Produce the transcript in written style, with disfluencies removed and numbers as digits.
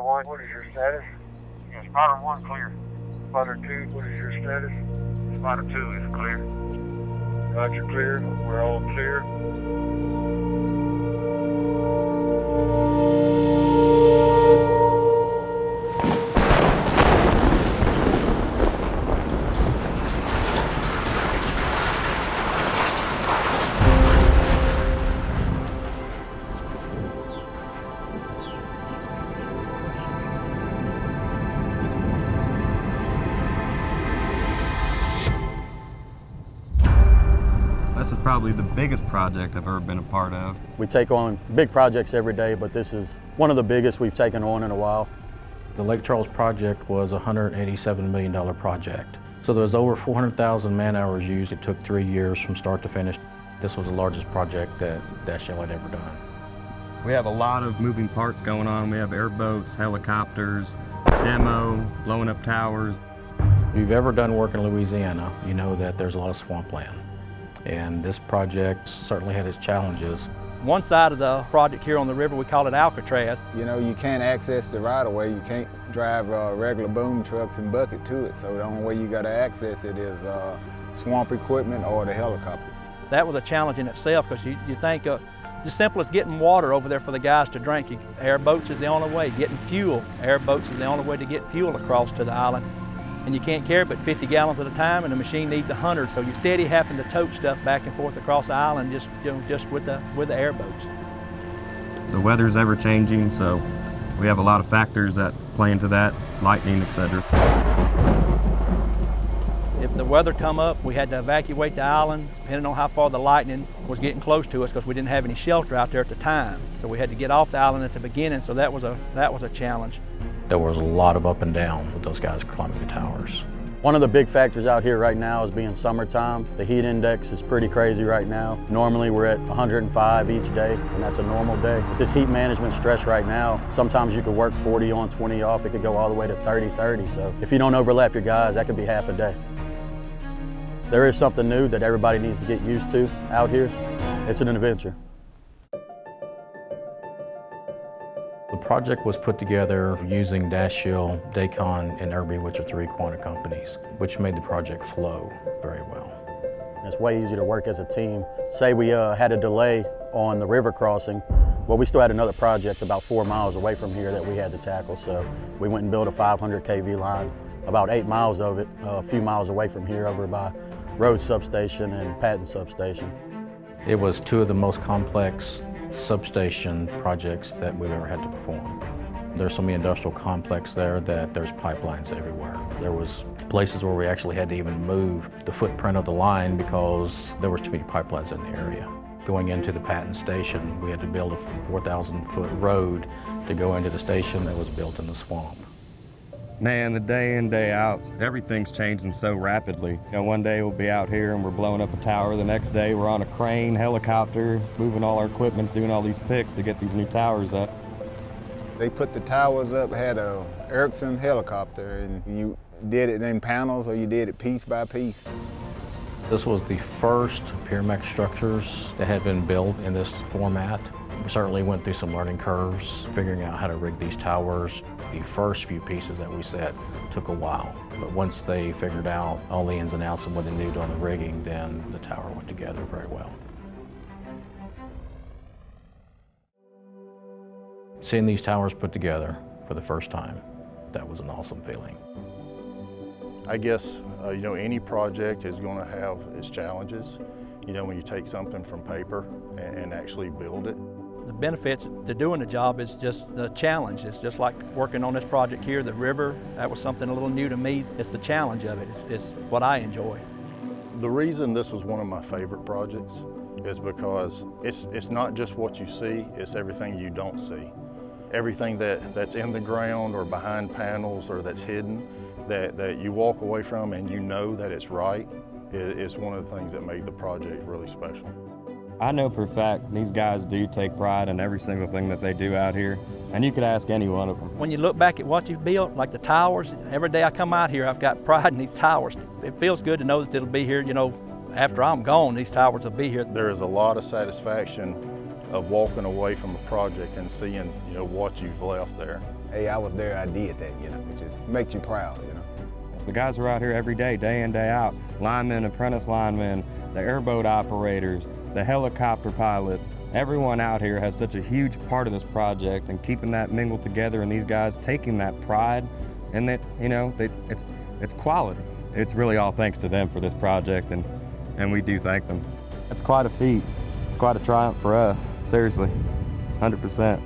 1, what is your status? Yeah, spotter 1 clear. Spotter 2, what is your status? Spotter 2 is clear. Roger, clear. We're all clear. This is probably the biggest project I've ever been a part of. We take on big projects every day, but this is one of the biggest we've taken on in a while. The Lake Charles project was a $187 million project. So there was over 400,000 man-hours used. It took 3 years from start to finish. This was the largest project that Shell had ever done. We have a lot of moving parts going on. We have airboats, helicopters, demo, blowing up towers. If you've ever done work in Louisiana, you know that there's a lot of swampland. And this project certainly had its challenges. One side of the project here on the river, we call it Alcatraz. You know, you can't access the right-of-way. You can't drive regular boom trucks and bucket to it. So the only way you got to access it is swamp equipment or the helicopter. That was a challenge in itself because you think the simplest getting water over there for the guys to drink. Airboats is the only way. Getting fuel, airboats is the only way to get fuel across to the island. And you can't carry but 50 gallons at a time, and the machine needs 100. So you're steady having to tote stuff back and forth across the island just with the airboats. The weather's ever changing, so we have a lot of factors that play into that, lightning, etc. If the weather come up, we had to evacuate the island, depending on how far the lightning was getting close to us, because we didn't have any shelter out there at the time. So we had to get off the island at the beginning. So that was a challenge. There was a lot of up and down with those guys climbing the towers. One of the big factors out here right now is being summertime. The heat index is pretty crazy right now. Normally we're at 105 each day, and that's a normal day. With this heat management stress right now, sometimes you could work 40 on, 20 off. It could go all the way to 30. So if you don't overlap your guys, that could be half a day. There is something new that everybody needs to get used to out here. It's an adventure. The project was put together using Dashiell, Dacon, and Irby, which are 3 Quanta companies, which made the project flow very well. It's way easier to work as a team. Say we had a delay on the river crossing, well, we still had another project about 4 miles away from here that we had to tackle, so we went and built a 500 kV line, about 8 miles of it, a few miles away from here over by Rhodes Substation and Patton Substation. It was 2 of the most complex substation projects that we've ever had to perform. There's so many industrial complex there that there's pipelines everywhere. There was places where we actually had to even move the footprint of the line because there was too many pipelines in the area. Going into the Patton station, we had to build a 4,000-foot road to go into the station that was built in the swamp. Man, the day in, day out, everything's changing so rapidly. You know, one day we'll be out here and we're blowing up a tower. The next day we're on a crane, helicopter, moving all our equipment, doing all these picks to get these new towers up. They put the towers up, had a Erickson helicopter, and you did it in panels or you did it piece by piece. This was the first Pyramex structures that had been built in this format. We certainly went through some learning curves, figuring out how to rig these towers. The first few pieces that we set took a while, but once they figured out all the ins and outs of what they needed on the rigging, then the tower went together very well. Seeing these towers put together for the first time, that was an awesome feeling. I guess, you know, any project is going to have its challenges. You know, when you take something from paper and actually build it. The benefits to doing the job is just the challenge. It's just like working on this project here, the river. That was something a little new to me. It's the challenge of it. It's what I enjoy. The reason this was one of my favorite projects is because it's not just what you see, it's everything you don't see. Everything that's in the ground or behind panels or that's hidden that you walk away from and you know that it's right is one of the things that made the project really special. I know for a fact these guys do take pride in every single thing that they do out here, and you could ask any one of them. When you look back at what you've built, like the towers, every day I come out here, I've got pride in these towers. It feels good to know that it'll be here, you know, after I'm gone, these towers will be here. There is a lot of satisfaction of walking away from a project and seeing, you know, what you've left there. Hey, I was there, I did that, you know, which is, makes you proud, you know. The guys are out here every day in, day out. Linemen, apprentice linemen, the airboat operators, the helicopter pilots. Everyone out here has such a huge part of this project, and keeping that mingled together, and these guys taking that pride, and that, you know, it's quality. It's really all thanks to them for this project, and we do thank them. It's quite a feat. It's quite a triumph for us, seriously, 100%.